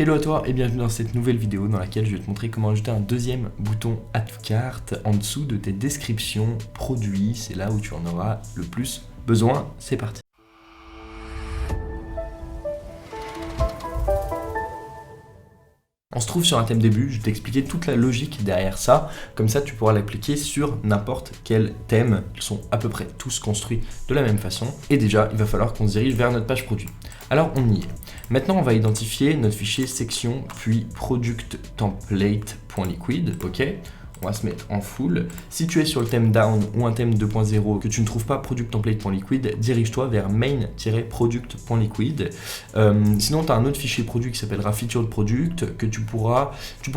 Hello à toi et bienvenue dans cette nouvelle vidéo dans laquelle je vais te montrer comment ajouter un deuxième bouton Add to Cart en dessous de tes descriptions produits. C'est là où tu en auras le plus besoin. C'est parti. On se trouve sur un thème début, je vais t'expliquer toute la logique derrière ça, comme ça tu pourras l'appliquer sur n'importe quel thème. Ils sont à peu près tous construits de la même façon et déjà il va falloir qu'on se dirige vers notre page produit. Alors on y est. Maintenant on va identifier notre fichier section puis product template.liquid, ok. On va se mettre en full. Si tu es sur le thème down ou un thème 2.0 que tu ne trouves pas product template.liquid, dirige-toi vers main-product.liquid. Sinon, tu as un autre fichier produit qui s'appellera featured product que tu pourras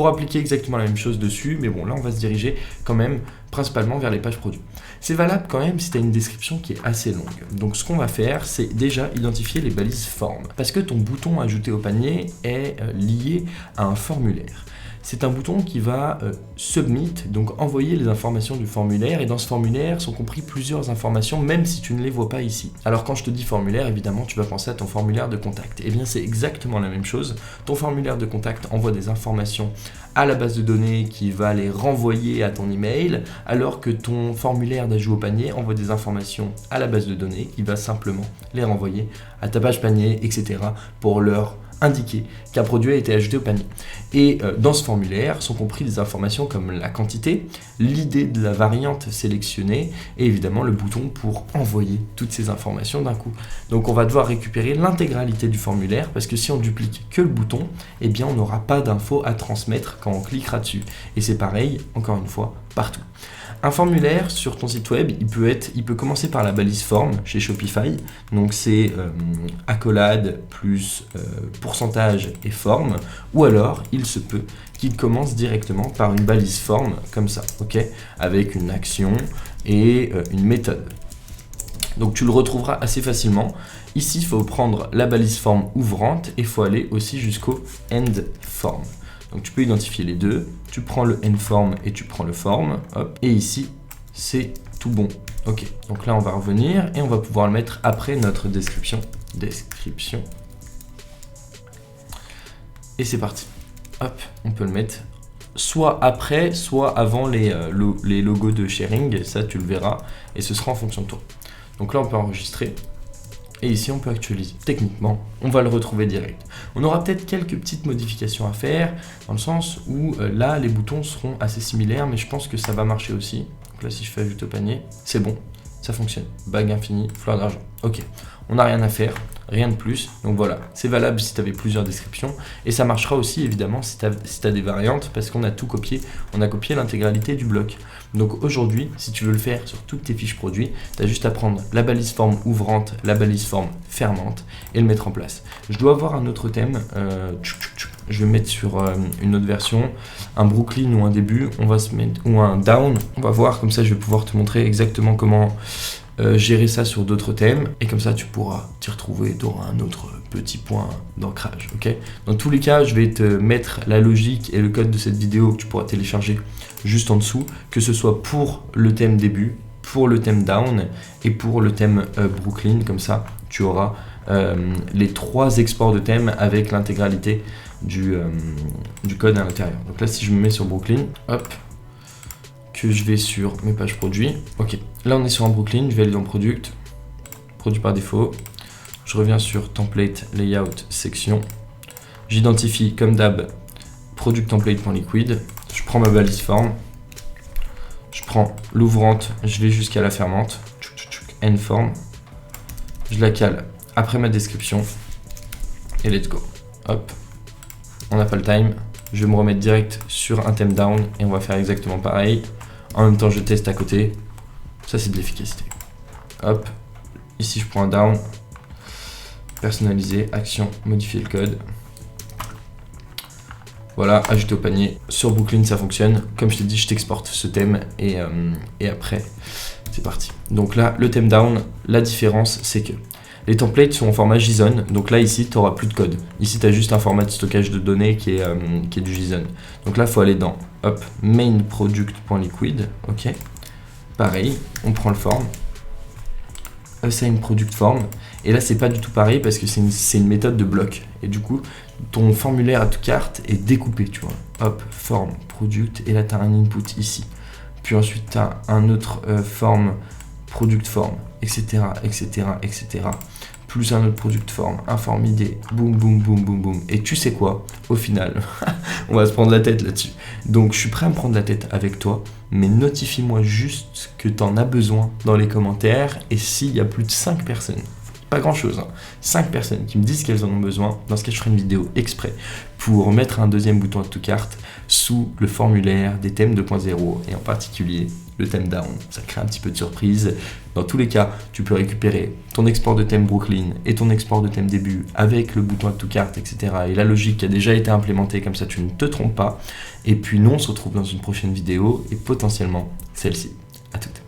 appliquer exactement la même chose dessus. Mais bon, là, on va se diriger quand même principalement vers les pages produits. C'est valable quand même si tu as une description qui est assez longue. Donc, ce qu'on va faire, c'est déjà identifier les balises formes. Parce que ton bouton ajouter au panier est lié à un formulaire. C'est un bouton qui va submit, donc envoyer les informations du formulaire, et dans ce formulaire sont compris plusieurs informations, même si tu ne les vois pas ici. Alors quand je te dis formulaire, évidemment, tu vas penser à ton formulaire de contact. Eh bien, c'est exactement la même chose. Ton formulaire de contact envoie des informations à la base de données qui va les renvoyer à ton email, alors que ton formulaire d'ajout au panier envoie des informations à la base de données qui va simplement les renvoyer à ta page panier, etc. pour leur indiquer qu'un produit a été ajouté au panier. Et dans ce formulaire sont compris des informations comme la quantité, l'idée de la variante sélectionnée et évidemment le bouton pour envoyer toutes ces informations d'un coup. Donc on va devoir récupérer l'intégralité du formulaire parce que si on duplique que le bouton, eh bien on n'aura pas d'infos à transmettre quand on cliquera dessus. Et c'est pareil, encore une fois, partout. Un formulaire sur ton site web, il peut commencer par la balise forme chez Shopify. Donc c'est accolade plus pourcentage et forme. Ou alors, il se peut qu'il commence directement par une balise forme comme ça, ok, avec une action et une méthode. Donc tu le retrouveras assez facilement. Ici, il faut prendre la balise forme ouvrante et il faut aller aussi jusqu'au end form. Donc tu peux identifier les deux, tu prends le end form et tu prends le form, hop, et ici c'est tout bon. Ok, donc là on va revenir et on va pouvoir le mettre après notre description. Et c'est parti. Hop, on peut le mettre soit après, soit avant les logos de sharing, ça tu le verras, et ce sera en fonction de toi. Donc là on peut enregistrer. Et ici, on peut actualiser. Techniquement, on va le retrouver direct. On aura peut-être quelques petites modifications à faire, dans le sens où là, les boutons seront assez similaires, mais je pense que ça va marcher aussi. Donc là, si je fais ajouter au panier, c'est bon, ça fonctionne. Bague infinie, fleur d'argent. Ok, on n'a rien à faire, rien de plus. Donc voilà, c'est valable si tu avais plusieurs descriptions. Et ça marchera aussi, évidemment, si tu as des variantes, parce qu'on a tout copié. On a copié l'intégralité du bloc. Donc aujourd'hui, si tu veux le faire sur toutes tes fiches produits, tu as juste à prendre la balise forme ouvrante, la balise forme fermante et le mettre en place. Je dois avoir un autre thème, je vais mettre sur une autre version, un Brooklyn ou un début, on va se mettre, ou un down, on va voir, comme ça je vais pouvoir te montrer exactement comment gérer ça sur d'autres thèmes et comme ça tu pourras t'y retrouver, tu auras un autre petit point d'ancrage, ok. Dans tous les cas, je vais te mettre la logique et le code de cette vidéo que tu pourras télécharger juste en dessous, que ce soit pour le thème début, pour le thème down et pour le thème Brooklyn. Comme ça tu auras les 3 exports de thèmes avec l'intégralité du code à l'intérieur. Donc là, si je me mets sur Brooklyn, hop, que je vais sur mes pages produits, ok, là on est sur un Brooklyn, je vais aller dans produit par défaut, je reviens sur template layout section, j'identifie comme d'hab product template.liquid, je prends ma balise forme, je prends l'ouvrante, je vais jusqu'à la fermante, end form, je la cale après ma description et let's go. Hop, on n'a pas le time, je vais me remettre direct sur un thème down et on va faire exactement pareil. En même temps, je teste à côté. Ça, c'est de l'efficacité. Hop, ici, je prends un down. Personnaliser, action, modifier le code. Voilà, ajouter au panier. Sur Brooklyn, ça fonctionne. Comme je t'ai dit, je t'exporte ce thème et après, c'est parti. Donc là, le thème down, la différence, c'est que les templates sont en format JSON. Donc là, ici, tu n'auras plus de code. Ici, tu as juste un format de stockage de données qui est du JSON. Donc là, il faut aller dans main-product.liquid. Ok. Pareil, on prend le form. Assign product form. Et là, c'est pas du tout pareil parce que c'est une méthode de bloc. Et du coup, ton formulaire à toute carte est découpé, tu vois. Hop, forme, product, et là tu as un input ici. Puis ensuite tu as un autre forme, product form, etc., etc., etc. Plus un autre product form, un form ID, boum, boum, boum, boum, boum. Et tu sais quoi? Au final, on va se prendre la tête là-dessus. Donc je suis prêt à me prendre la tête avec toi, mais notifie-moi juste que tu en as besoin dans les commentaires. Et s'il y a plus de 5 personnes, pas grand chose, 5 personnes qui me disent qu'elles en ont besoin, dans ce cas je ferai une vidéo exprès pour mettre un deuxième bouton add to cart sous le formulaire des thèmes 2.0 et en particulier le thème down. Ça crée un petit peu de surprise. Dans tous les cas, tu peux récupérer ton export de thème Brooklyn et ton export de thème début avec le bouton add to cart, etc. Et la logique qui a déjà été implémentée, comme ça tu ne te trompes pas. Et puis nous on se retrouve dans une prochaine vidéo et potentiellement celle-ci. À toutes.